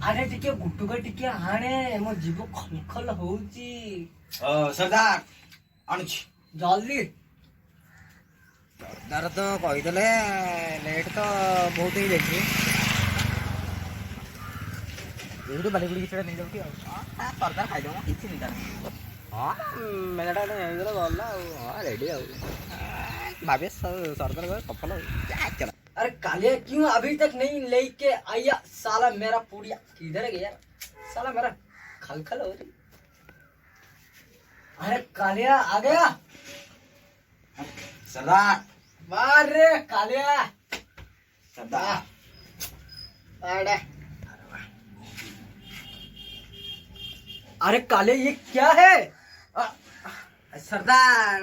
ଆରେ ଟିକେ ଗୁଟୁକା ଟିକେ ଆଣେ ମୋ ଜିଭ ଖଲଖଲ ହଉଛି। सरदार ଆଣୁଛି ଜଲ୍ଦି। ସରଦାର ତ କହିଦେଲେ ଲେଟ୍ ତ ବହୁତ ହେଇଯାଇଛି। ଏଇଠୁ ବାଲିଗୁଡ଼ି କିଛିଟା ନେଇଯାଉଛି ଆଉ ସରଦାର ଖାଇଦେବ କିଛି ଚିନ୍ତା ନାହିଁ। ହଁ ମେଳାଟା ହେଇଗଲେ ଗଲା ଆଉ ହଁ ରେଡ଼ି ଆଉ ଭାବେ ସରଦାର ସଫଳ ଚला। अरे कालिया क्यों अभी तक नहीं लेके आया साला मेरा पुड़िया किधर गया साला मेरा खलखल हो रही। अरे कालिया आ गया सरदार अरे कालिया सरदार अरे कालिया ये क्या है। सरदार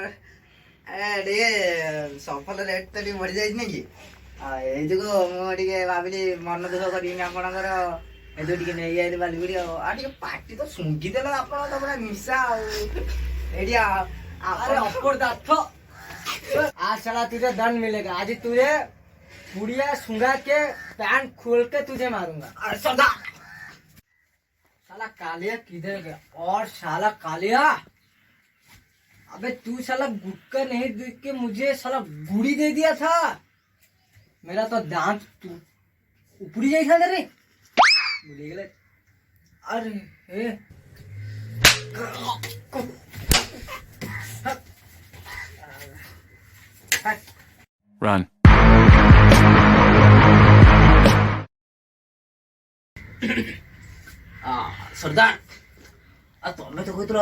ଟିକେ ସଫଳ ରେଟ୍ ତ ଟିକେ ବଢ଼ିଯାଇଛି ନାଇଁ କି ଏଇ ଯୋଗୁଁ ମୁଁ ଟିକେ ଭାବିଲି ମନ ଦୁଃଖ କରିବିନି ଆପଣଙ୍କର ଏଠୁ ଟିକେ ନେଇଯାଇଥିଲି ବାଲିଗୁଡ଼ି ଆଉ ଟିକେ ପାଟି ତ ଶୁଙ୍ଘିଦେଲେ ଆପଣ ତ ପୁରା ନିଶା ଆଉ ଏଇଠି अरे अपरदार्थ आज साला तुझे दंड मिलेगा। आज तुझे पुड़िया सुंगा के पैंट खोल के तुझे मारूंगा। अरे सरदार साला कालिया किधर गया और साला कालिया अबे तू साला गुटका नहीं देख के मुझे साला गुड़ी दे दिया था। मेरा तो दांत तू उपड़ी जाई था रे भूल गए। अरे हे Run. सरदार ତମେ ତ କହିଥିଲ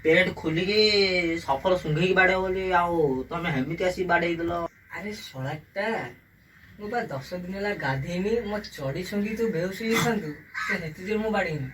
ପେଣ୍ଟ ଖୋଲିକି ସଫଳ ଶୁଙ୍ଘେଇକି ବାଡେଇବ ବୋଲି ଆଉ ତମେ ହେମିତି ଆସିକି ବାଡେଇଦେଲ। अरे सोनाटा ମୁଁ ବା 10 ଦିନ ହେଲା ଗାଧେଇନି ମୋ ଚଢି ଶୁଙ୍ଘି ତୁ ବେହୁସ ହେଇଥାନ୍ତୁ ତ ହେତୁ ଯେ ମୁଁ ବାଡେଇନି।